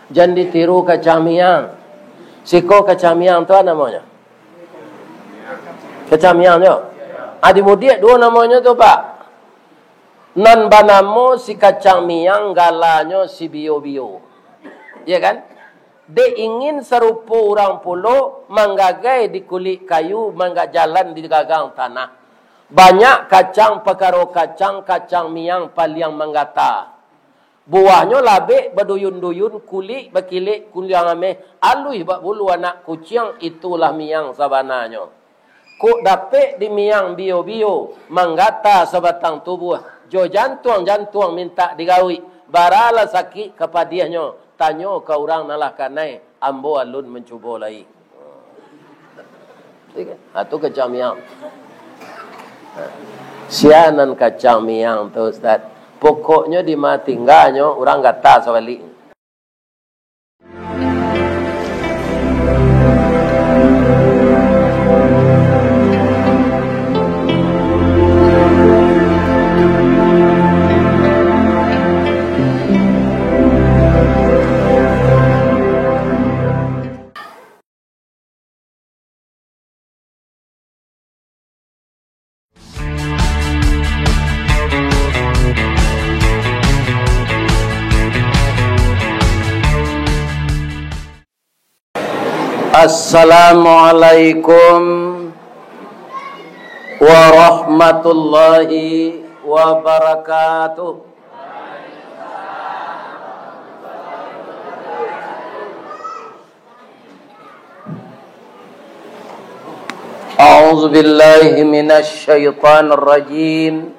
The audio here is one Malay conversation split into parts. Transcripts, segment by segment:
Jangan ditiru kacang miang. Siko kacang miang tu apa namanya? Kacang miang tu. Adi mudik dua namanya tu pak. Nan banamo si kacang miang, galanya si bio-bio. Ya kan? Dia ingin serupa orang pulau menggagai di kulit kayu, menggajalan di gagang tanah. Banyak kacang perkara kacang miang paliang menggata. Buahnya labik berduyun-duyun, kulit berkilik, kulit yang ameh. Alui bak bulu anak kucing, itulah miang sabananya. Kuk dapik di miang bio-bio, menggata sebatang tubuh. Jo jantung minta digawi. Baralah sakit kepadiahnya. Tanya ke orang nalah kanai, ambo alun mencuba lagi. Itu kacang miang. Sianan kacang miang tu Ustaz. Pokoknya di matingganya orang kata sebalik. Assalamualaikum warahmatullahi wabarakatuh. A'udzu billahi minasy syaithanir rajim.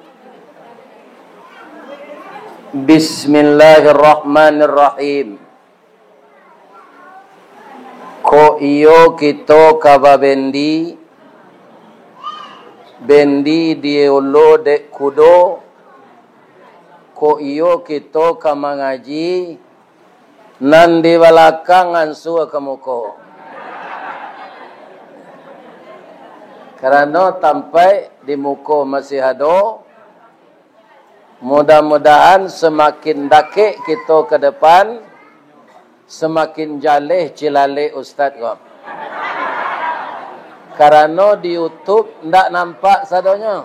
Bismillahirrahmanirrahim. Ko iyo kito kababendi bendi diolo de kudo. Ko iyo kito kamangaji nan di balakang ansu kamuko. Karena tampai di muko masih ada. Mudah-mudahan semakin dakik kita ke depan, semakin jaleh cilale Ustaz kau. Karena di YouTube ndak nampak sadonya.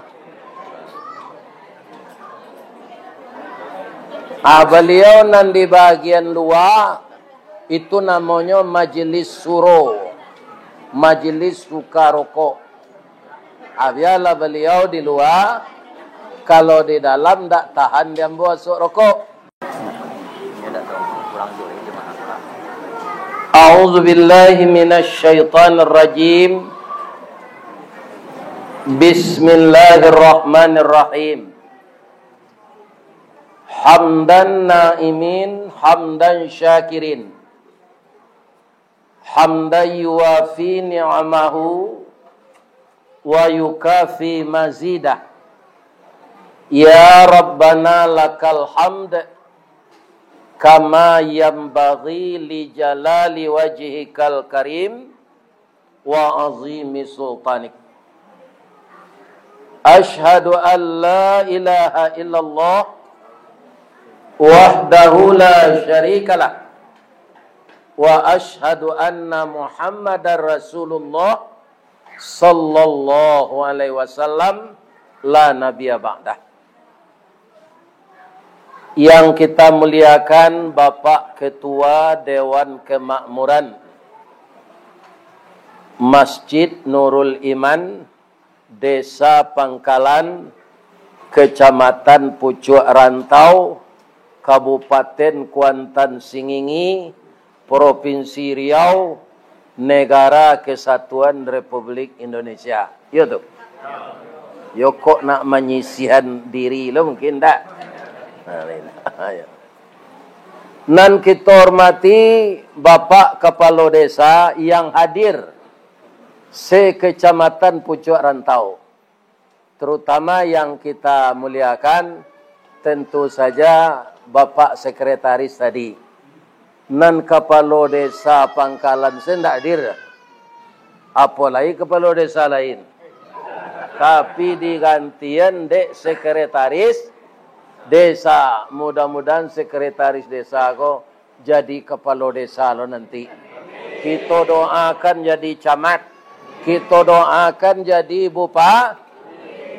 Beliau nan di bagian luar itu namanya majelis suro, majelis suka rokok. Biarlah beliau di luar, kalau di dalam ndak tahan dia buat rokok. A'udzu billahi minasy syaithanir rajim. Bismillahirrahmanirrahim. Hamdan naimin, hamdan syakirin. Hamdan yuwafi ni'amahu wa yukafi mazidah. Ya Rabbana lakal hamd kama yanbaghi li jalali wajhikal karim wa azimi sultanik. Ashhadu an la ilaha illallah wahdahu la syarikalah wa ashhadu anna Muhammadar Rasulullah sallallahu alaihi wasallam la nabiyya ba'dah. Yang kita muliakan Bapak Ketua Dewan Kemakmuran Masjid Nurul Iman, Desa Pangkalan, Kecamatan Pucuk Rantau, Kabupaten Kuantan Singingi, Provinsi Riau, Negara Kesatuan Republik Indonesia. Ya tu. Yo kok nak menyisihan diri lo mungkin tak? Nan kita hormati Bapak Kepala Desa yang hadir se-Kecamatan Pucuk Rantau. Terutama yang kita muliakan tentu saja Bapak Sekretaris tadi. Nan Kepala Desa Pangkalan saya tidak hadir. Apalagi Kepala Desa lain. Tapi digantian dek Sekretaris Desa. Mudah-mudahan Sekretaris Desa kok jadi kepala desa lo nanti. Kita doakan jadi camat. Kita doakan jadi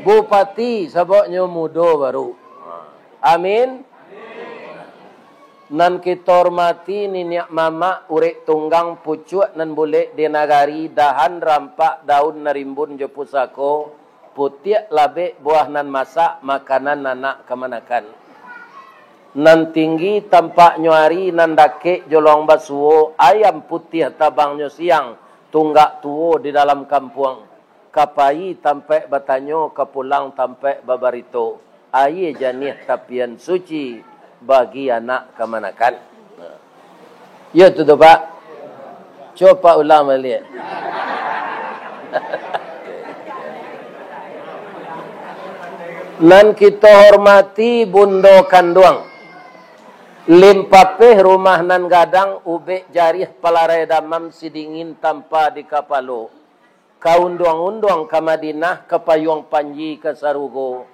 bupati sebabnya muda baru. Amin. Nan kita hormati niniak mama urek tunggang pucuk nan boleh di nagari dahan rampak daun narimbun je pusako putiak labek buah nan masak makanan nanak kemanakan. Nan tinggi tampak nyuari nan dakek jolong basuo ayam putih tabangnya siang tunggak tuo di dalam kampung. Kapai tampak batanyo kepulang tampak babarito. Aye janih tapian suci bagi anak kemanakan. Ya tu Pak. Coba ulang balik. Nan kita hormati bundo kanduang. Limpapeh rumah nan gadang ubek jarih palarai damam sidingin tanpa di kapalo. Kaunduang-unduang ke Madinah ke payung panji ke Sarugo.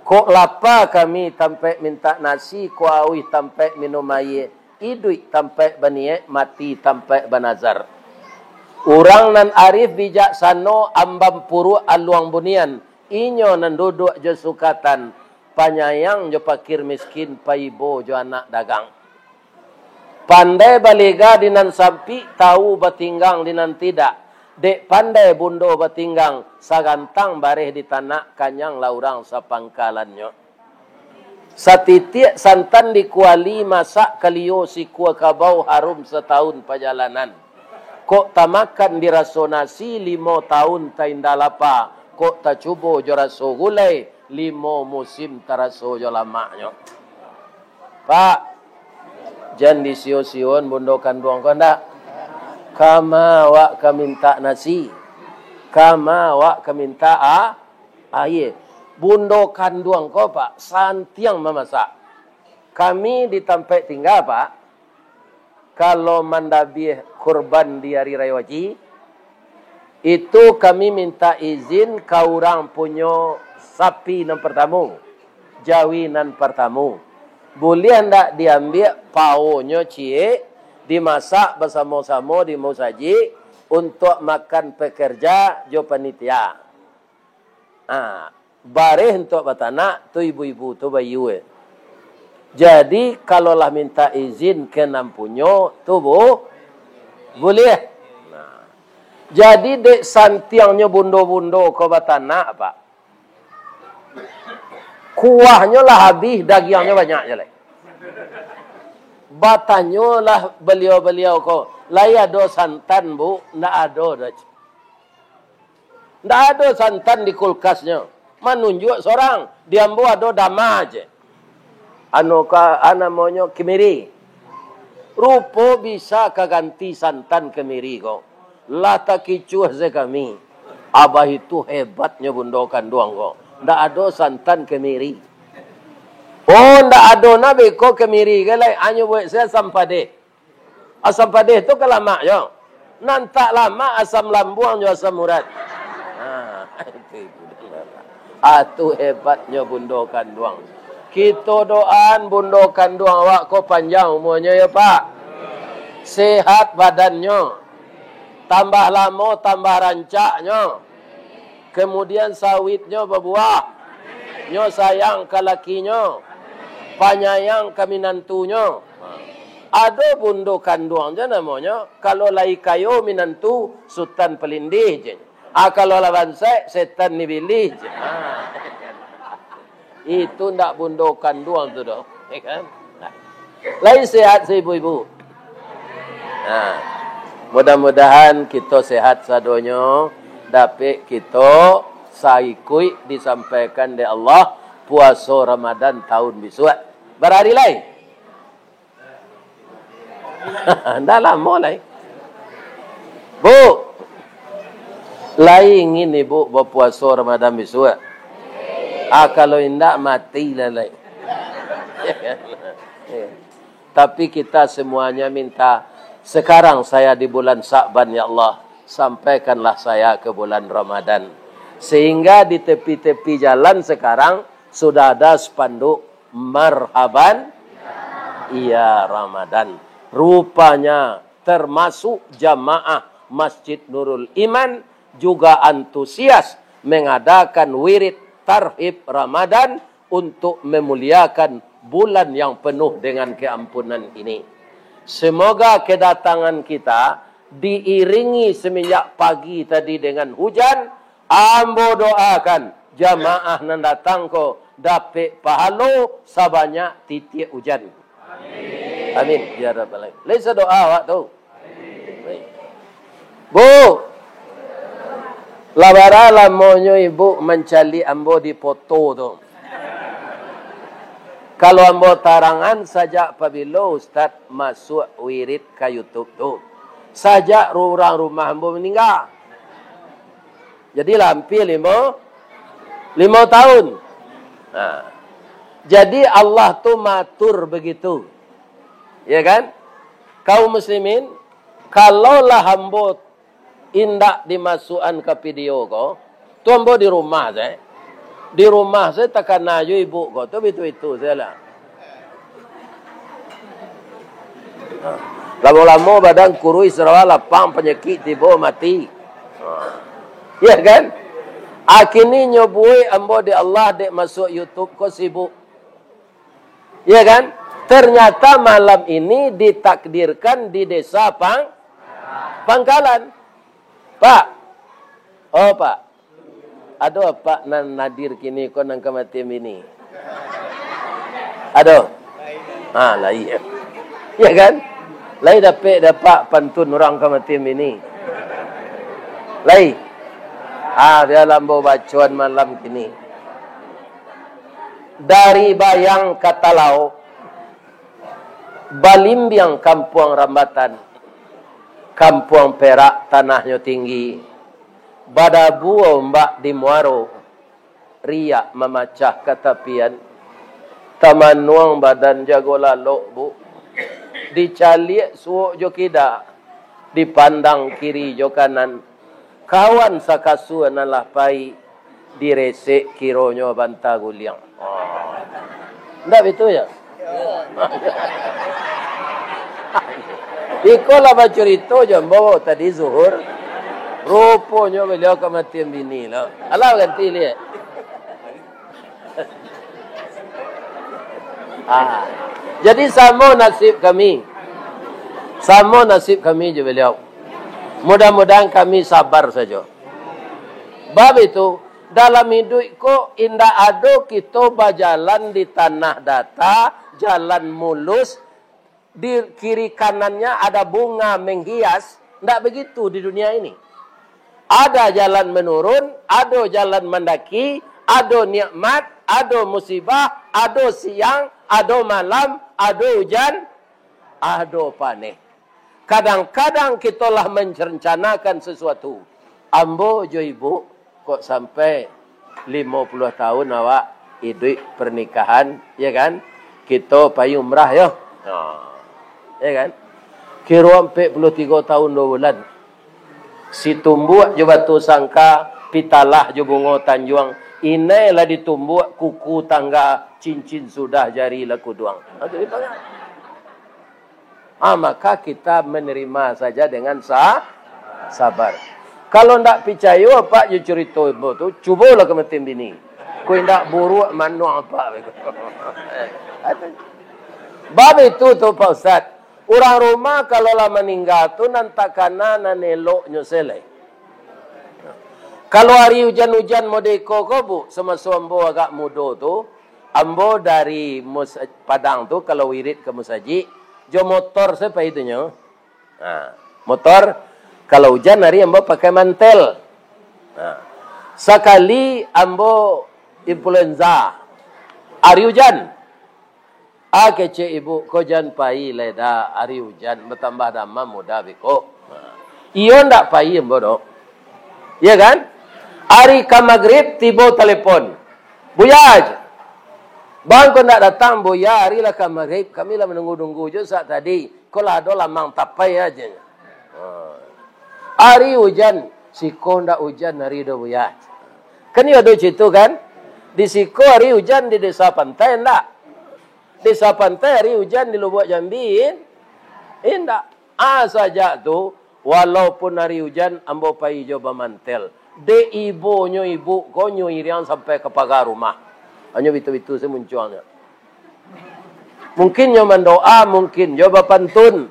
Kok lapa kami tampai minta nasi, ko awih tampai minum air. Idui tampai baniek, mati tampai banazar. Orang nan arif bijaksano ambam puru aluang bunian. Inyo nan duduk je sukatan. Panyayang jo pakir miskin, paibo jo anak dagang. Pandai baliga dinan sampi, tahu batinggang dinan tidak. Dek pandai bundo batinggang, sagantang bareh di tanah kanyang laurang sapangkalannya. Satitik santan dikuali masak kaliyo si kuah kabau harum setahun perjalanan. Kok tamakan dirasonasi 5 tahun taindalapa. Kok tak cubo jo raso gulai 5 musim taraso jo lamaknya. Pak, jangan disio-sion bundo kanduang kau ndak? Kama wak kaminta nasi. Kama wak kaminta air. Bundo kanduang kau Pak. Santiang memasak. Kami di tempat tinggal Pak. Kalau mandabih kurban di hari raya haji. Itu kami minta izin ke orang punya sapi nan pertama. Jawi nan pertama. Boleh hendak diambil paunya cie. Dimasak bersama-sama di musaji untuk makan pekerja jo panitia. Bareh untuk batanak tu ibu-ibu tu bayu. Jadi kalau lah minta izin ke nampunyo tu boleh. Jadi dek santiangnya bundo-bundo ke batanak Pak. Kuahnya lah habis, dagingnya banyak je lah. Batanyo lah beliau-beliau ko. Lai ada santan bu, ndak ada dah. Ndak ada santan di kulkasnya. Menunjuk seorang, diambo ada dama aja. Ana monyo kemiri. Rupo bisa kaganti santan kemiri ko. Lata kicuh ze kami. Abah itu hebatnya bundokan doang ko. Ndak ada santan kemiri. Oh, ndak ada nabi ko kemiri ke lai anyo buat saya asam padeh. Asam padeh tu kelama yo. Nan tak lama asam lambuang jo asam urat. Itu hebatnya bundokan doang. Kita doan bundokan doang awak ko panjang umurnya ya Pak. Sehat badannya. Tambah lama tambah rancaknya. Kemudian sawitnya berbuah. Nyo sayang ke lakinya. Panyayang kami nantunya. Ada bundo kanduang je namanya. Kalau lai kayo minantu, sultan pelindih je. Kalau lawan saya, setan nibilih je. Itu ndak bundo kanduang tu dah. Kan? Lai sehat ibu-ibu. Mudah-mudahan kita sehat sadonya. Dapat kita saikui disampaikan oleh Allah. Puasa Ramadan tahun besok. Berhari lain. Dah lama lain. Bu. Lain ini bu berpuasa Ramadan besok. Kalau tidak mati lah lain. Tapi kita semuanya minta. Sekarang saya di bulan Sa'ban ya Allah. Sampaikanlah saya ke bulan Ramadan. Sehingga di tepi-tepi jalan sekarang. Sudah ada spanduk. Marhaban. Iya Ramadan. Rupanya termasuk jamaah Masjid Nurul Iman juga antusias mengadakan wirid tarhib Ramadan untuk memuliakan bulan yang penuh dengan keampunan ini. Semoga kedatangan kita diiringi semenjak pagi tadi dengan hujan. Ambo doakan jamaah nan datang ko dapat pahala sebanyak titik hujan. Amin. Amin. Ya Rabbal Alamin. Lesa doa awak tu. Amin. Bu, labara lamonyo ibu mencari ambo di foto tu. Kalau ambo tarangan saja apabila Ustaz masuk wirid ke YouTube tu. Sajak orang rumah ambo meninggal. Jadi hampir 5 tahun. Nah. Jadi Allah tu matur begitu. Ya kan? Kaum muslimin, kalaulah ambo indak dimasukkan ke video ko, tu ambo di rumah saya. Di rumah saya takkan naju ibu ko, tu itu saya lah. Lama-lama badan kurui serawa lapang penyakit tiba mati. Ya kan? Akhirnya nyobui ambo di Allah dek masuk YouTube ko sibuk. Ya kan? Ternyata malam ini ditakdirkan di desa Pangkalan. Pak. Oh Pak. Aduh Pak nan nadir kini ko nang kematian ini. Aduh. Lah iya. Ya kan? Lai dapat pantun orang kematian ini. Lai. Dia lambo bacuan malam kini. Dari Bayang Katalau, Balimbiang Kampung Rambatan, Kampung Perak tanahnya tinggi, Badabuo Mbak di Muaro, riak memacah ketapian, Taman Nuang badan jago lalok bu, dicaliak suuk jo kida, dipandang kiri jo kanan, kawan sakasuan alah pai, diresek kironyo banta guliang. Ndak betul ya? Ikolah cerita jambo tadi zuhur. Rupanya beliau kematian bini lah. Alah ganti lihat. Jadi sama nasib kami. Sama nasib kami je beliau. Mudah-mudahan kami sabar saja. Bab itu dalam hidup ko indah ada kita berjalan di tanah data, jalan mulus, di kiri kanannya ada bunga menghias. Tidak begitu di dunia ini. Ada jalan menurun, ada jalan mendaki, ada nikmat, ada musibah, ada siang, ada malam, ada hujan, ada panen. Kadang-kadang kita lah merencanakan sesuatu. Ambo jo ibu kok sampai 50 tahun awak hidup pernikahan, ya kan? Kita payu umrah yo. Ya kan? Kira 43 tahun 2 bulan. Si tumbuk jo batu sangka, pitalah jo bunga tanjuang. Inailah ditumbuk kuku tangga, cincin sudah jari laku duang. Maka kita menerima saja dengan sabar. Kalau ndak percaya apa je cerita tu, cubalah kematian bini. Kau ndak buruk manu apa. Bab itu tu Pak Ustaz. Orang rumah kalau lah meninggal tu nanti kanan eloknya selai. Kalau hari hujan-hujan modeko ko bu, semasa ambo agak muda tu, ambo dari Padang tu kalau wirid ke Musajik, jo motor siapa itunya? Motor kalau hujan hari ambo pakai mantel. Sekali ambo influenza, hari hujan. Kece ibu ko jan pai leda hari hujan bertambah dama muda biko. Iyo ndak pai ambo do. Ya kan? Hari ke maghrib tiba telepon. Buya, bang kau nak datang buya hari lah ke maghrib. Kami lah menunggu-nunggu je saat tadi. Kau lah ada lamang tapai aja. Hari hujan, siko ndak hujan hari do buya. Kan ada cerita kan? Di siko hari hujan di desa pantai ndak? Desa pantai hari hujan di Lubuk Jambi. Indah. Saja tu, walaupun hari hujan, ambo pai coba mantel. De ibunya ibu, ko nyuirian sampai ke pagar rumah. Hanya itu semunculnya. Mungkin nyo mendoa, mungkin coba pantun.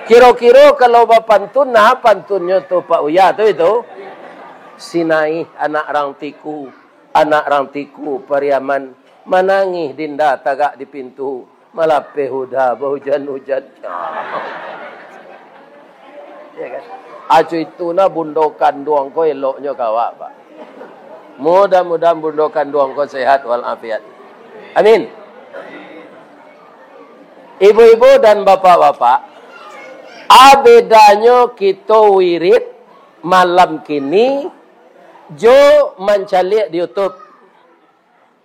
Kira-kira kalau bapantun, nah pantunnya tu Pak Uya tu itu. Sinai anak rantiku pariaman manangih dinda tagak di pintu malape huda hujan-hujan. Ya kan? Acu itu na bundokan duang ko eloknya kawak Pak. Mudah-mudahan bundokan duang ko sehat walafiat. Amin. Ibu-ibu dan bapak-bapak, bedanya kita wirid malam kini jo mencari di YouTube.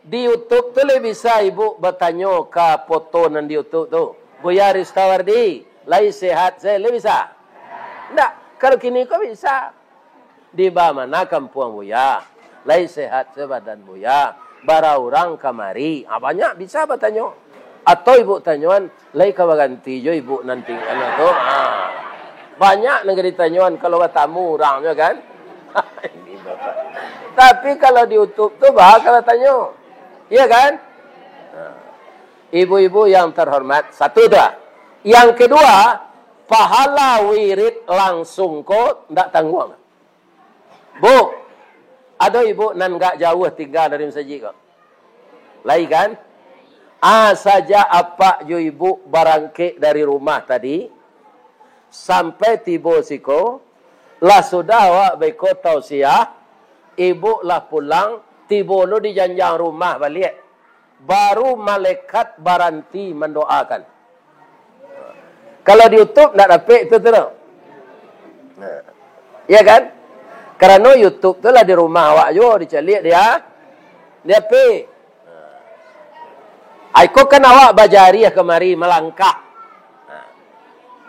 Di YouTube tu le bisa ibu bertanya ke foto nan di YouTube tu. Buya Ristawardi, lai sehat saya le bisa. Ndak, kalau kini kau bisa. Di mana kampung Buya, lai sehat sebadan Buya. Bara orang kamari, banyak bisa bertanya. Atau ibu tanyaan, lai kawaganti jo ibu nanti anak tu. Banyak negeri tanyaan kalau tamu orangnya kan. Tapi kalau di YouTube tu bakal tanya. Iya kan? Ibu-ibu yang terhormat, satu dah. Yang kedua, pahala wirid langsung kok ndak tanggung. Bu, ada ibu nan enggak jauh tinggal dari masjid kok. Lai kan? Saja apa jo ibu barangke dari rumah tadi sampai tiba siko, lah sudah awak beko tausiah, ibu lah pulang, tiba lu di janjang rumah balik. Baru malaikat baranti mendoakan. Kalau di YouTube tak dapat itu tu. Ya kan? Kerana YouTube tu lah di rumah awak jo, dicalik dia. Dia pe. Aiko kan awak bajari kemari melangkah.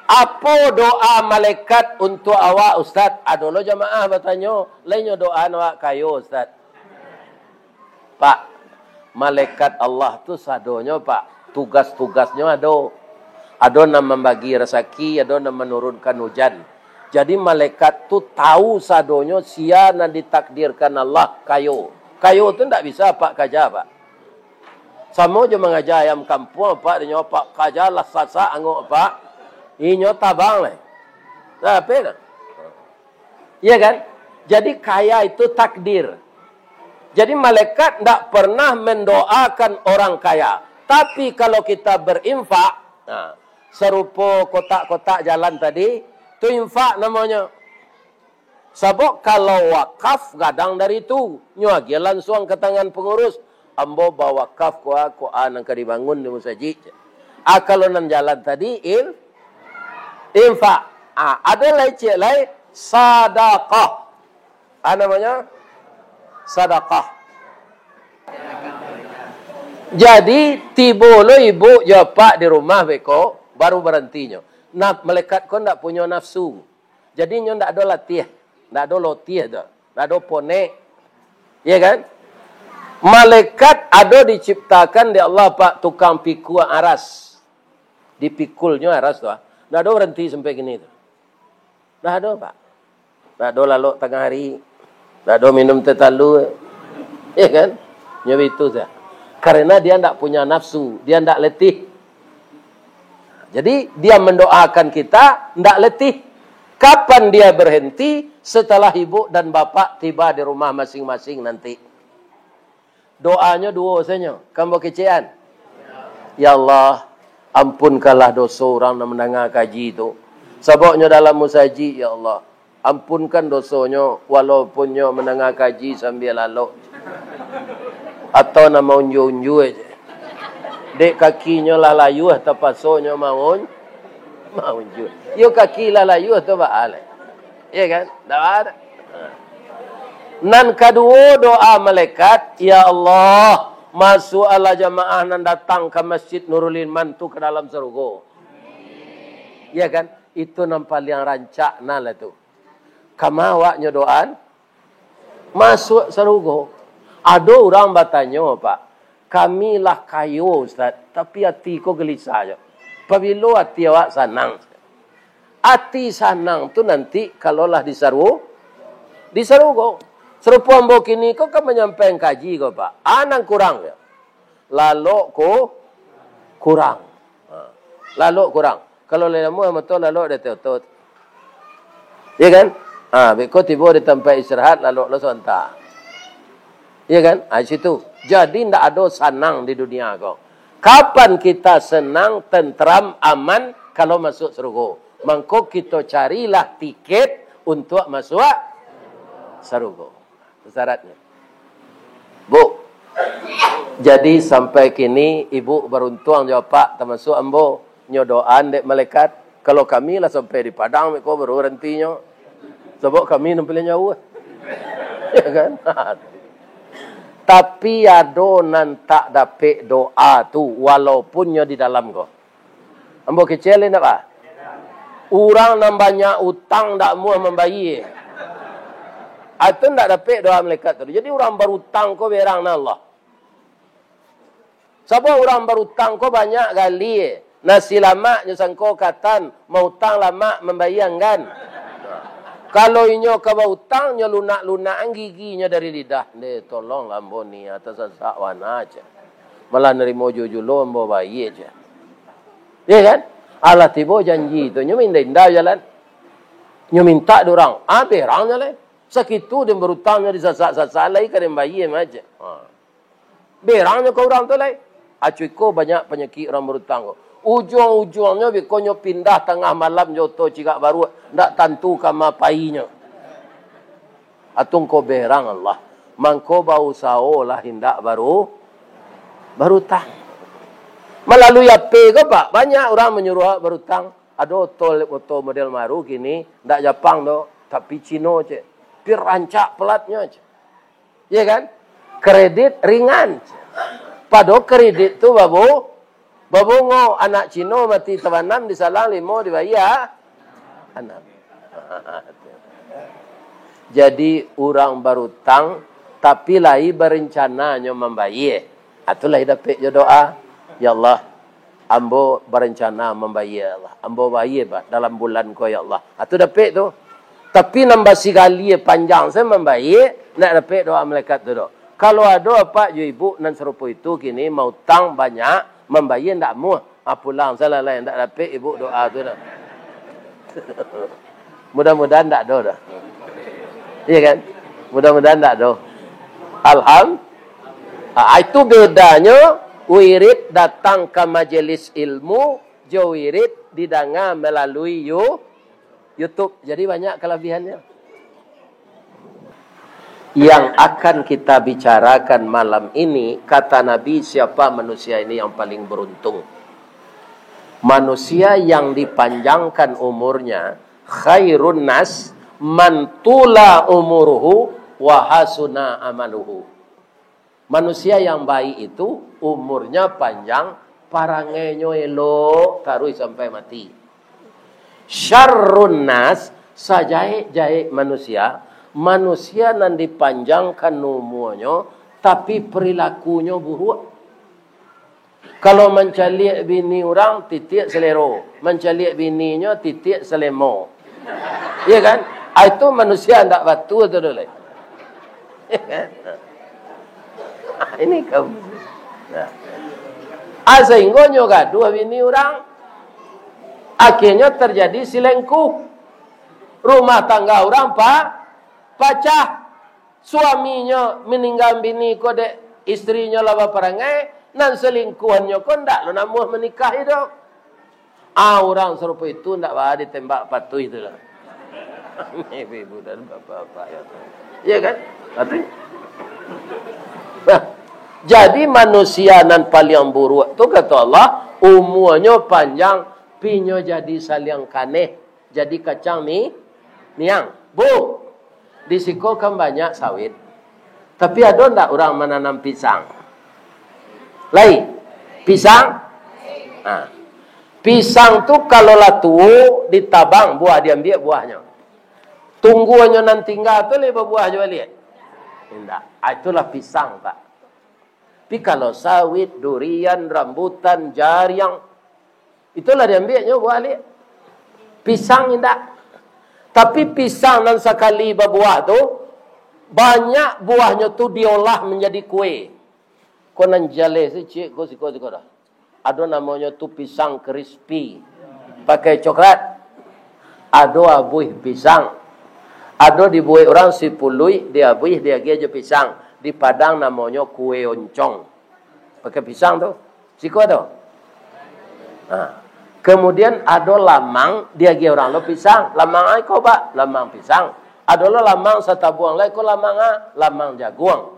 Apa doa malaikat untuk awak Ustaz? Adolo jamaah bertanya, lainnya doa awak kayo Ustaz. Pak, malaikat Allah tu sadonya Pak, tugas-tugasnya ada. Ada yang membagi rezeki, ada yang menurunkan hujan. Jadi malaikat tu tahu sadonya sia yang ditakdirkan Allah kayo. Kayo tu tak bisa Pak kaja Pak. Sama je mengajar ayam kampung Pak, dia Pak kaja lah sasa angok Pak. Inyo tabang lah. Apa nak? Iya kan? Jadi kaya itu takdir. Jadi malaikat tidak pernah mendoakan orang kaya. Tapi kalau kita berinfak, serupa kotak-kotak jalan tadi, itu infak namanya. Sebab kalau wakaf, gadang dari itu. Nyuagi langsung ke tangan pengurus. Ambo bawa wakaf ko anang ka dibangun di masjid. Kalau nan jalan tadi, infak. Ada lain cik lain, sadaqah. Namanya? Sadaqah. Jadi, tiba lo ibu jawab di rumah beko, baru berhentinya. Nah, malaikat kau tak punya nafsu. Jadi, nyo tak ada latih. Tak ada lotih dah. Tak ada ponek. Ya kan? Malaikat ada diciptakan di Allah Pak tukang pikul aras. Dipikulnya aras tu. Tak ada berhenti sampai gini tu. Tak ada Pak. Tak ada lalu tengah hari. Tak ada minum tetalu. Ya kan? Nyawa itu saja. Karena dia tidak punya nafsu. Dia tidak letih. Jadi dia mendoakan kita tidak letih. Kapan dia berhenti? Setelah ibu dan bapak tiba di rumah masing-masing nanti. Doanya dua saja. Kamu kecian. Ya Allah, ampunkanlah dosa orang yang mendengar kaji itu. Sebabnya dalam musajid, ya Allah. Ampunkan dosanya walaupun nyo mendengar kaji sambil lalu. Atau nama unju-unju aja. Dek kakinya lah layu atau pasonya mau unju. Yo kaki lah layu atau baalai. Ya kan? Tak ada. Nan kedua doa malaikat, ya Allah, masuk ala jamaah nan datang ke Masjid Nurul Iman tu ke dalam surga. Ya kan? Itu yang paling rancak lah tu. Kama awaknya doaan masuk surga. Ada orang bertanya, Pak, kamilah kayo Ustaz, tapi hati ko gelisah je. Pabila hati awak senang. Hati senang tu nanti kalaulah diseru kau. Serupa ambo kini kau kan menyampaikan kaji kau Pak. Anang kurang ya. Lalu ko kurang. Lalu kurang. Kalau lelamu yang betul lalu dia tetot. Ya kan? Beko tiba di tempat istirahat lalu lo sontak. Ya kan? Situ. Jadi tidak ada senang di dunia kau. Kapan kita senang, tentram, aman kalau masuk surga? Maka kita carilah tiket untuk masuk surga. Syaratnya. Bu. Jadi sampai kini ibu beruntung jawab Pak termasuk ambo nyodoan dek malaikat. Kalau kami lah sampai di Padang kau baru berhentinya. Sebab kami nampilnya jauh. Ya kan? Tapi ada nan tak dapat doa tu walaupunnya di dalam kau. Ambo kecil ni Pak. Orang nan banyak utang tak mau membayar. Itu tak dapat doa malaikat tu. Jadi orang berutang kau berang Allah. Siapa orang berutang kau banyak kali. Nasi lama nyusangko katan mau utang lama membayangkan. Kalau inyo kau utang nyo lunak-lunak giginya dari lidah. Deh tolong ambo ni atas sak wana aja. Malah nerimo jujulo ambo bayi aja. Ya kan? Allah tiba janji tu nyo minda jalan. Nyo minta dorang. Berang jalan. Sekitu dia berutangnya di sasak-sasak lagi kan bayi aja. Berangnya kau orang tu lagi. Acuiko banyak penyakit orang berutang kau. Ujung-ujungnya bikonyo pindah tengah malam joto cigak baru ndak tentu kama painya. Atung ko berang Allah. Mangko bau sao lah hindak baru tang. Melalui apa ke Pak? Banyak orang menyuruh berutang. Ada tol model baru gini ndak Jepang do, tapi Cina je. Pirancak pelatnya je. Ya kan? Kredit ringan. Padahal kredit tu babu ngo anak Cina mati tawanan disalang 5 dibayar anak. Jadi orang berutang tapi lai berencananya membayar. Itulah dapat je doa. Ya Allah, ambo berencana membayar Allah. Ambo bayar Pak dalam bulan ko ya Allah. Itu dapat tu. Tapi nambah sekali panjang saya membayar nak dapat doa malaikat tu. Kalau ada apa je ibu nan serupa itu kini mau tang banyak membayar ndak muah. Pulang salah lain ndak dapat ibu doa tu dah. Mudah-mudahan ndak ada dah. Iya kan? Mudah-mudahan ndak ada. Alhamdulillah. Itu bedanya wirid datang ke majelis ilmu, jo wirid didengar melalui YouTube. Jadi banyak kelebihannya. Yang akan kita bicarakan malam ini, kata Nabi, siapa manusia ini yang paling beruntung? Manusia yang dipanjangkan umurnya, khairun nas man tula umuruhu wa hasuna amaluhu. Manusia yang baik itu umurnya panjang, parangenyo elok tarui sampai mati. Syarrun nas sajai-jai manusia nan dipanjangkan umurnya tapi perilakunya buruk. Kalau mencaliak bini orang titik selero, mencaliak bininya titik selemo. Iya kan? Itu manusia ndak batu tu dulu. Ini kamu. Sehingga gaduh bini orang. Akhirnya terjadi selingkuh. Rumah tangga orang pecah. Suaminya meninggal bini kode istrinya laba perangai. Nan selingkuhannya kok ndak lo namuh menikah itu. Orang serupa itu ndak bah ditembak patu itu lah. Ibu dan bapak-bapak ya. Iya kan? Jadi manusia nan paling buruk tu kata Allah, umurnya panjang, pinyo jadi saliang kaneh, jadi kacang niang. Bu, di siko kan banyak sawit. Tapi ada ndak orang menanam pisang? Lai, pisang? Pisang tu kalau lah tua ditabang, buah diambil buahnya. Tungguannya nanti tinggal tu lebih buah juga lihat. Tidak, itulah pisang Pak. Tapi kalau sawit, durian, rambutan, jariang, Itulah dia ambilnya buah alik. Pisang indah. Tapi pisang dan sekali berbuah tu, banyak buahnya tu diolah menjadi kue. Kau nan jale si cik, kau siko dah. Ada namanya tu pisang crispy. Pakai coklat. Ada abuih pisang. Ada dibuat orang si pului, dia abuih, dia geja pisang. Di Padang namanya kue oncong. Pakai pisang tu. Siko tu. Kemudian ada lamang, dia ge orang lo pisang. Lamang ai kau ba, lamang pisang. Ada lo lamang satabuang lai ko lamang jaguang.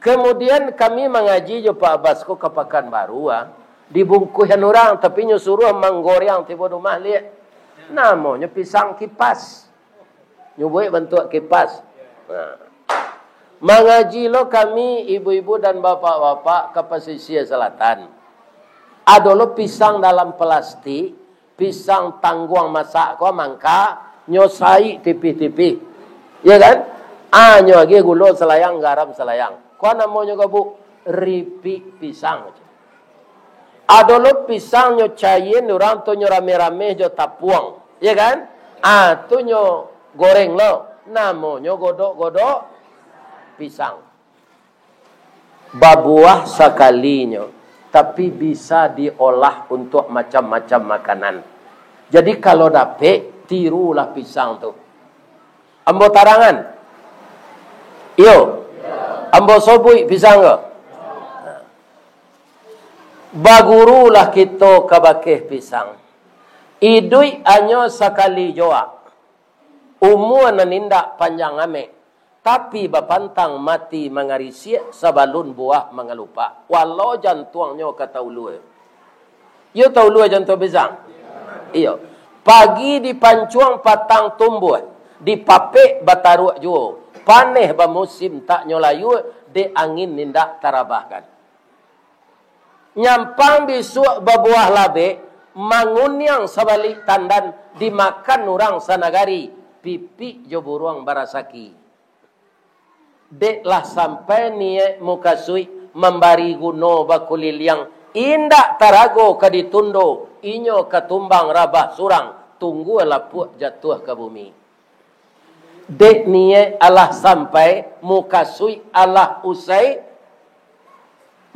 Kemudian kami mengaji jo Pak Abbas ko ke Pekanbaru dibungkusan orang tapi nyo suruh menggoreng tiba rumah lihat. Namanya pisang kipas. Nyo buat bentuk kipas. Mengaji lo kami ibu-ibu dan bapak-bapak ke pesisir selatan. Ada lo pisang dalam plastik, pisang tangguang masak ko mangka, nyosai tipih-tipih. Ya kan? Nyo lagi gula selayang, garam selayang. Ko namanya ko bu ripik pisang. Ada lo pisang nyo cayin, orang tu nyo rame-rame jo tapuang. Ya kan? Tu nyo goreng lo. Namanya godok-godok pisang. Babuah sekalinya. Tapi bisa diolah untuk macam-macam makanan. Jadi kalau dapet, tirulah pisang tu. Ambo tarangan? Iyo. Ambo sobui pisang ke? Bagurulah kita kabakeh pisang. Idui anyo sekali joa. Umur nanindak panjang ame. Tapi bapantang mati mengarisiak sabalun buah mengalupa. Walau jantuangnya kata ulu. You tahu ulu jantung pisang? Iyo. Pagi dipancuang patang tumbuh. Dipapek bataruak juo. Paneh bamusim tak nyolayu. De angin nindak tarabahkan. Nyampang bisuk babuah labe. Mangunyang sabalik tandan. Dimakan orang sanagari. Pipi jo buruang barasaki. Deklah sampai niat mukasui membari guno bakulil yang indak tarago kaditundo inyo katumbang rabah surang tunggu lapuk jatuh ke bumi. Dek niat Allah sampai mukasui Allah usai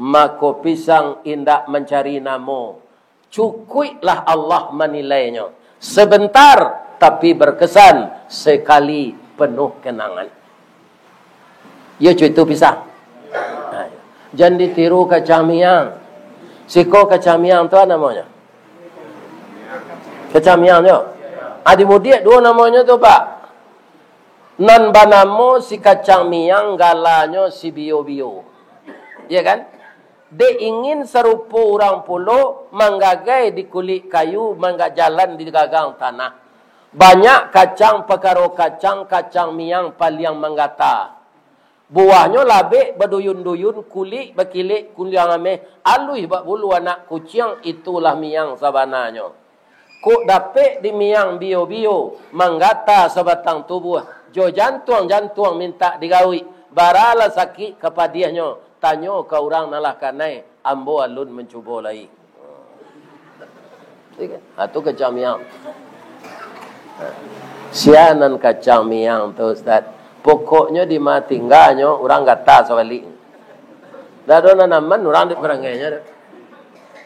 mako pisang indak mencari namo cukuplah Allah menilainya sebentar tapi berkesan sekali penuh kenangan. Ya cuitu pisang. Jangan ditiru kacang miang. Siko kacang miang tu apa namanya? Kacang miang tu. Adi mudik dua namanya tu pak. Nan banamo si kacang miang galanya si bio-bio. Ya kan? Dia ingin serupa orang pulau manggagai di kulit kayu, mangga jalan di gagang tanah. Banyak kacang perkara kacang miang paliang manggata. Buahnya labik berduyun-duyun, kulit berkilik, kuliang ameh, alui bak bulu anak kucing, itulah miang sabananya. Kuk dapik di miang bio-bio, manggata sebatang tubuh, jo jantung minta digawi, baralah sakit kepadiahnya, tanya ke orang nalah kanai, ambo alun mencuba lagi. Itu kacang miang. Sianan kacang miang tu Ustaz. Pokoknya di mati enggaknya orang kata sebalik. Dah ada nanaman orang di perangainya.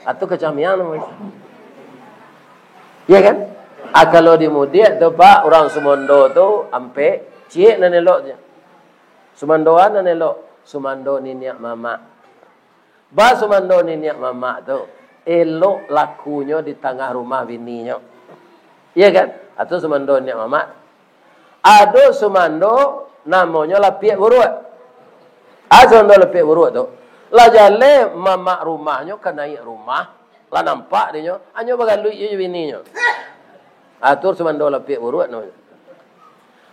Atau kecamian namanya. Ya kan? Kalau di mudik tu pak orang Sumondo tu ampe cik nan eloknya. Sumandoan nan elok. Sumando niniak mama. Ba Sumando niniak mama tu elok lakunya di tengah rumah bininya. Ya kan? Atau Sumando niniak mama. Ada Sumando namanya lapiak buruk. Sumando lapiak buruk tu. Lah jale mama rumahnya ke naik rumah. Lah nampak dia. Hanya bagalui je bininya. Atur Sumando lapiak buruk namanya.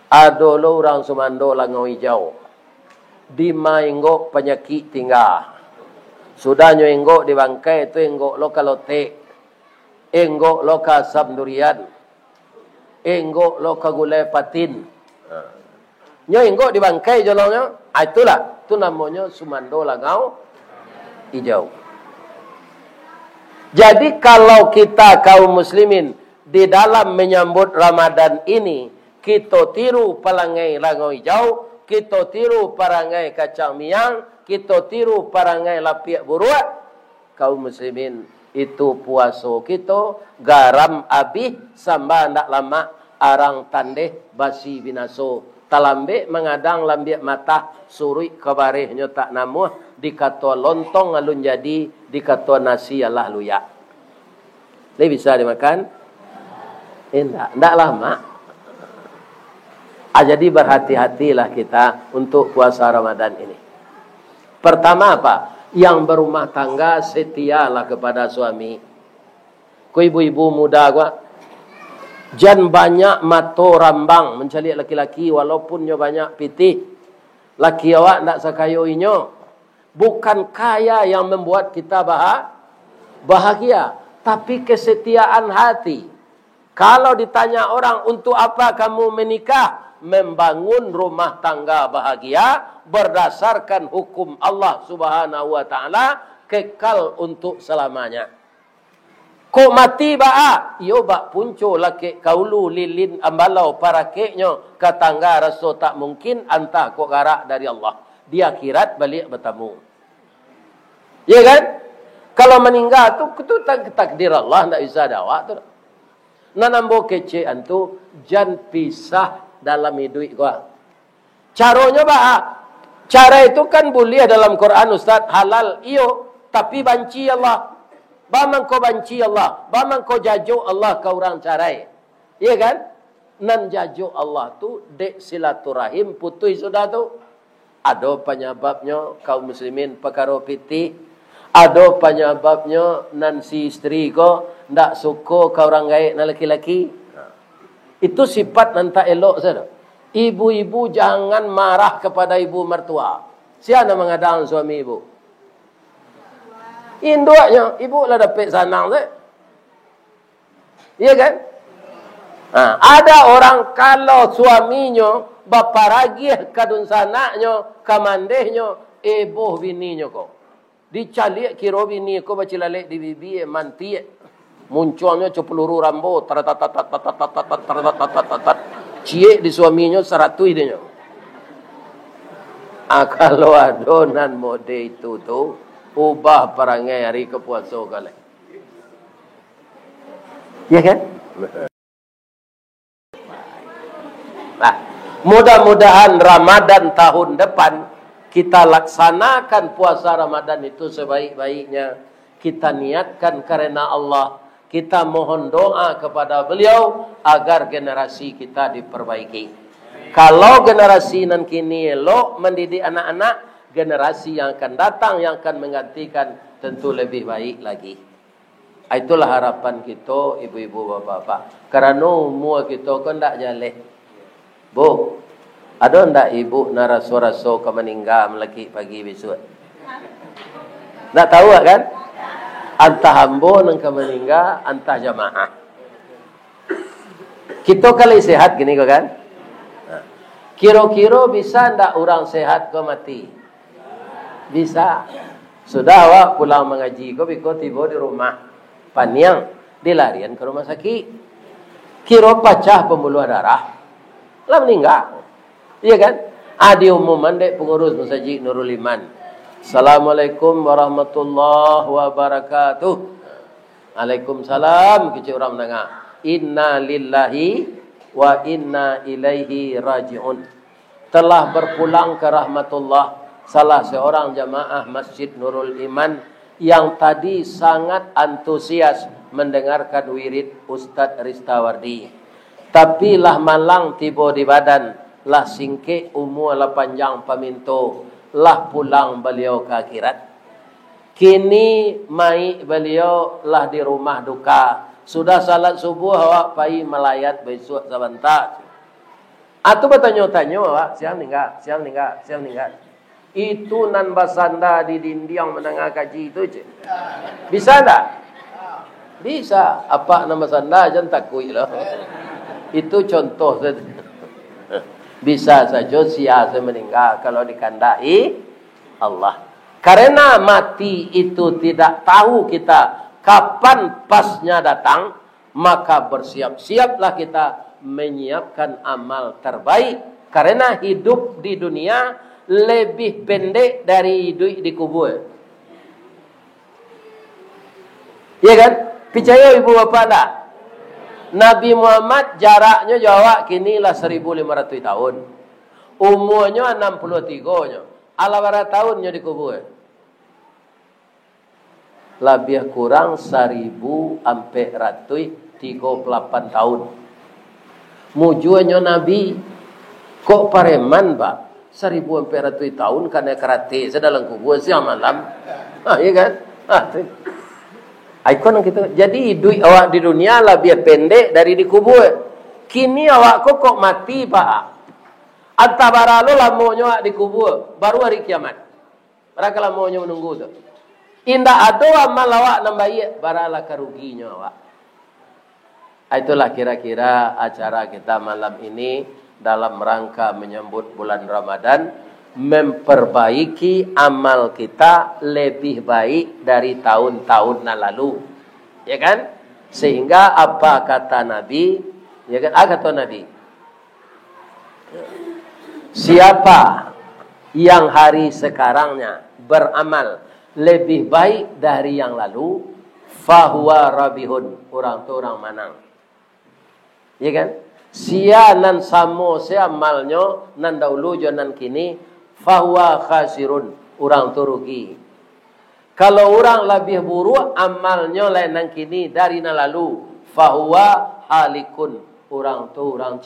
Ada lo orang Sumando langau hijau. Di maenggok penyakit tinggal. Sudahnya enggok di bangkai tu enggok lo kalote. Enggok lo ka asam durian. Enggok lo ka gulai patin. Nyo enggok di bangkai jolongnya. Itulah. Itu namanya Sumando langau hijau. Jadi kalau kita kaum muslimin di dalam menyambut Ramadan ini, kita tiru perangai langoi jauh, kita tiru perangai kacang miang, kita tiru perangai lapiak buruak, kaum muslimin itu puasa kita garam habis samba ndak lama arang tandeh basi binaso talambe mengadang lambiak mata suri kabarehnya tak namuh dikata lontong alun jadi dikata nasi Allah luya. Ini bisa dimakan? Ndak lama. Jadi berhati-hatilah kita untuk puasa Ramadan ini. Pertama apa? Yang berumah tangga setialah kepada suami. Ku ibu-ibu muda gua, jan banyak mato rambang mencari laki-laki walaupun nyo banyak pitih. Laki awak ndak sakayo inyo. Bukan kaya yang membuat kita bahagia, tapi kesetiaan hati. Kalau ditanya orang, untuk apa kamu menikah? Membangun rumah tangga bahagia berdasarkan hukum Allah Subhanahu wa taala, kekal untuk selamanya. Ko mati baa, yo bak punco laki kaulu lilin ambalau para keknyo katangga raso tak mungkin antah ko garak dari Allah. Di akhirat balik bertemu. Ya kan? Kalau meninggal tu takdir Allah, ndak bisa dawak tu. Nanambo kece antu jan pisah dalam hidup gua. Caranya bah, cara itu kan boleh dalam Quran Ustaz, halal iyo, tapi banci Allah. Bamang ko banci Allah, bamang ko jajo Allah ka orang carai. Iya kan? Nan jajo Allah tu dek silaturahim putus sudah tu. Ada penyebabnya kaum muslimin perkara pitih. Ada penyebabnya nan si isteri ko ndak suka ka orang gaib na laki-laki. Itu sifat nan tak elok saja. Ibu-ibu jangan marah kepada ibu mertua. Siapa mengadang suami ibu? Induknya, ibu lah dapat sanang tu. Iya kan? Ada orang kalau suaminya bapa ragih kadun sanaknya, kamandehnya, boh bininya kok. Dicalik kira bini ko bacilalek di bibi manti. Munculnya peluru rambo cie di suaminya 100 idenya. Kalau adonan mode itu tu ubah perangai hari kepuasa kali. Ya kan? Nah, mudah-mudahan Ramadan tahun depan kita laksanakan puasa Ramadan itu sebaik-baiknya. Kita niatkan karena Allah. Kita mohon doa kepada beliau agar generasi kita diperbaiki. Kalau generasi nan kini elok mendidik anak-anak, generasi yang akan datang yang akan menggantikan tentu lebih baik lagi. Itulah harapan kita ibu-ibu bapak-bapak. Karena umur kita kan tak jaleh. Bu, ada ndak ibu naraso-raso ke meninggal melaki pagi besok? Tak tahu kan? Antah hambo nang ke meninggal, antah jamaah. Kita kali sehat gini kok kan? Kira-kira bisa ndak orang sehat ke mati? Bisa. Sudah awak pulang mengaji kau biko tiba di rumah paniang dilarian ke rumah sakit. Kira pecah pembuluh darah. Lah meninggal. Iya kan? Adi umuman dek pengurus Masjid Nurul Iman. Assalamualaikum warahmatullahi wabarakatuh. Waalaikumsalam. Kecil orang mendengar. Inna lillahi wa inna ilaihi raji'un. Telah berpulang ke rahmatullah salah seorang jamaah Masjid Nurul Iman yang tadi sangat antusias mendengarkan wirid Ustadz Ristawardi. Tapi lah malang tiba di badan, lah singke umur lah panjang paminto, lah pulang beliau ke akhirat. Kini mai beliau lah di rumah duka. Sudah salat subuh awak pai melayat besok sebentar. Atau bertanya-tanya awak, siang meninggal, siang meninggal, siang meninggal. Itu nan basanda di dinding mendengar kaji itu je. Bisa tak? Bisa. Apa nama basanda jangan takut lah. Itu contoh saja. Bisa saja siasa meninggal kalau dikandai Allah. Karena mati itu tidak tahu kita kapan pasnya datang, maka bersiap-siaplah kita menyiapkan amal terbaik. Karena hidup di dunia lebih pendek dari hidup di kubur. Ya kan? Percaya ibu bapa tak? Nabi Muhammad jaraknya Jawa kini lah 1500 tahun. Umurnya 63-nya. Ala berapa tahunnya di kubur? Lebih kurang 1438 tahun. Mujuannya Nabi kok pareman, Pak? 1400 tahun karena karate sedalam kubur siang malam. Iya kan? Ikon gitu. Jadi hidup awak di dunia lebih pendek dari di kubur. Kini awak kok mati, Pak. Antabara lo lamonyo di kubur baru hari kiamat. Mereka lamonyo menunggu tu. Indah ada amal awak nambahi baralah keruginya awak. Itulah kira-kira acara kita malam ini dalam rangka menyambut bulan Ramadan, memperbaiki amal kita lebih baik dari tahun-tahun lalu. Ya kan? Sehingga apa kata Nabi? Ya kan? Kata Nabi, siapa yang hari sekarangnya beramal lebih baik dari yang lalu, fahuwa rabihun, orang tu orang menang. Ya kan? Sia nan samo sia amalnya nan dahulu jo nan kini, fahuwa khasirun, orang tu rugi. Kalau orang lebih buruk amalnya lain nan kini dari nan lalu, fahuwa halikun, orang tu orang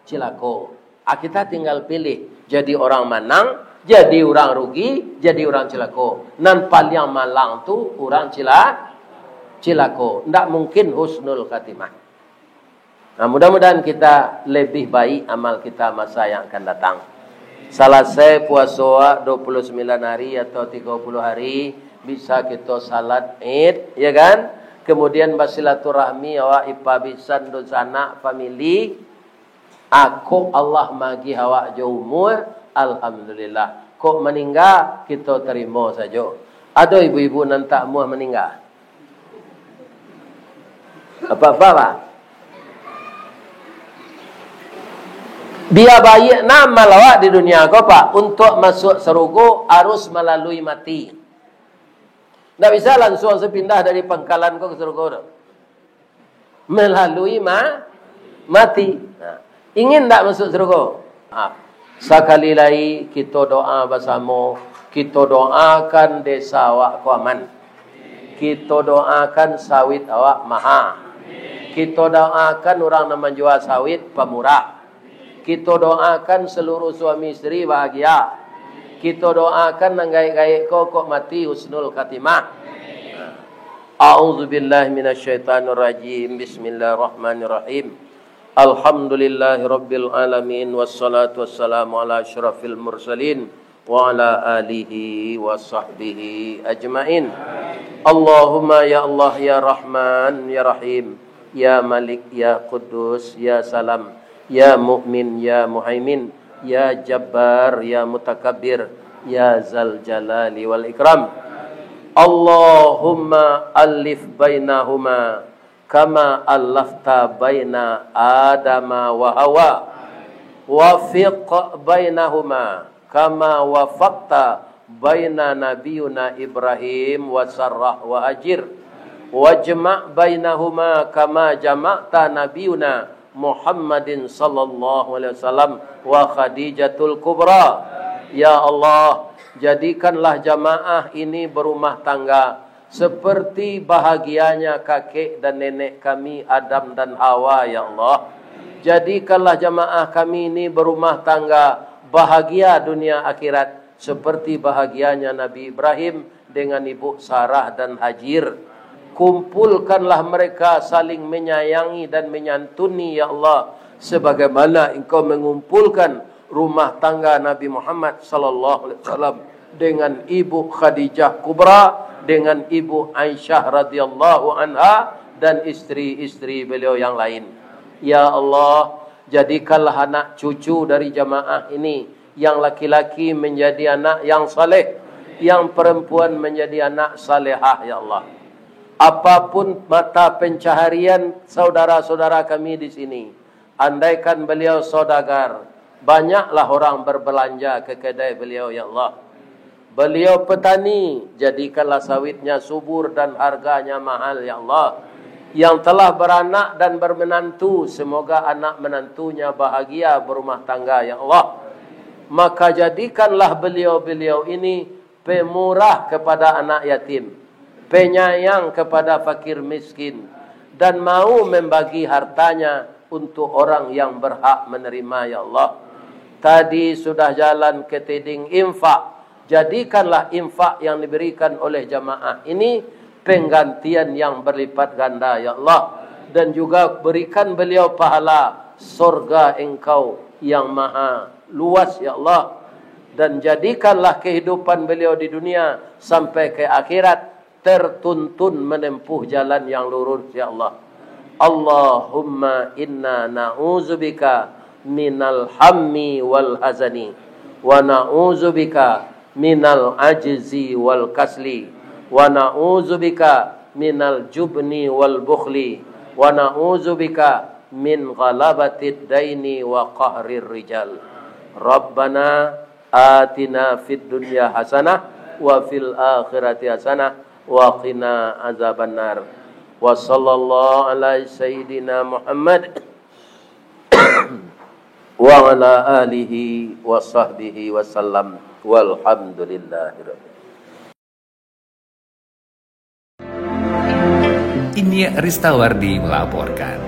cilako. Kita tinggal pilih jadi orang menang, jadi orang rugi, jadi orang cilako. Nan paling malang tu orang cilako. Tidak mungkin husnul khatimah. Nah, mudah-mudahan kita lebih baik amal kita masa yang akan datang. Selesai puasa 29 hari atau 30 hari bisa kita salat Id, ya kan? Kemudian bersilaturahmi awak ipabisan dosana family. Aku Allah magi awak jo umur, alhamdulillah. Kok meninggal kita terima saja. Ada ibu-ibu nan tak mau meninggal. Apa-apa, Pak? Biar baik nama lawak di dunia kau, Pak. Untuk masuk surga harus melalui mati. Tak bisa langsung sepindah dari pangkalan kau ke surga. Melalui mati. Nah, ingin tak masuk surga? Sekali lagi kita doa bersama. Kita doakan desa awak ku aman. Kita doakan sawit awak maha. Kita doakan orang yang menjual sawit pemurah. Kita doakan seluruh suami istri bahagia. Kita doakan nanggai-gai kok mati husnul khatimah. A'udzubillahi minasyaitonir rajim. Bismillahirrahmanirrahim. Alhamdulillahirabbil alamin wassalatu wassalamu ala asyrafil mursalin wa ala alihi washabbihi ajmain. Allahumma ya Allah ya Rahman ya Rahim ya Malik ya Quddus ya Salam. Ya Mu'min, Ya Muhaimin, Ya Jabbar, Ya Mutakabbir, Ya Zal Jalali wal Ikram. Allahumma alif bainahuma kama allafta baina Adama wa Hawa. Wafiq bainahuma kama wafaqta baina nabiyuna Ibrahim wa Sarrah wa Ajir. Wajma' bainahuma kama jama'ta nabiyuna Muhammadin sallallahu alaihi wasallam wa Khadijatul Kubra. Ya Allah, jadikanlah jamaah ini berumah tangga seperti bahagianya kakek dan nenek kami Adam dan Hawa, ya Allah. Jadikanlah jamaah kami ini berumah tangga bahagia dunia akhirat seperti bahagianya Nabi Ibrahim dengan ibu Sarah dan Hajar. Kumpulkanlah mereka saling menyayangi dan menyantuni, ya Allah, sebagaimana Engkau mengumpulkan rumah tangga Nabi Muhammad sallallahu alaihi wasallam dengan ibu Khadijah Kubra, dengan ibu Aisyah radhiyallahu anha dan istri-istri beliau yang lain. Ya Allah, jadikanlah anak cucu dari jamaah ini yang laki-laki menjadi anak yang saleh, yang perempuan menjadi anak salehah, ya Allah. apapun mata pencaharian saudara-saudara kami di sini, andaikan beliau saudagar, banyaklah orang berbelanja ke kedai beliau, ya Allah. Beliau petani, jadikanlah sawitnya subur dan harganya mahal, ya Allah. Yang telah beranak dan bermenantu, semoga anak menantunya bahagia berumah tangga, ya Allah. Maka jadikanlah beliau-beliau ini pemurah kepada anak yatim, penyayang kepada fakir miskin, dan mau membagi hartanya untuk orang yang berhak menerima, ya Allah. Tadi sudah jalan ke teding infak. Jadikanlah infak yang diberikan oleh jamaah ini penggantian yang berlipat ganda, ya Allah. Dan juga berikan beliau pahala surga Engkau yang maha luas, ya Allah. Dan jadikanlah kehidupan beliau di dunia sampai ke akhirat tertuntun menempuh jalan yang lurus, ya Allah. Allahumma inna na'udzubika minal hammi wal hazani wa na'udzubika minal ajzi wal kasli wa na'udzubika minal jubni wal bukhli wa na'udzubika min ghalabatid daini wa qahrir rijal. Rabbana atina fid dunya hasanah wa fil akhirati hasanah wa qina azabannar. Wa sallallahu ala sayyidina Muhammad wa ala alihi wa sahbihi wa sallam. Walhamdulillahirabbil. Ini Ristawardi melaporkan.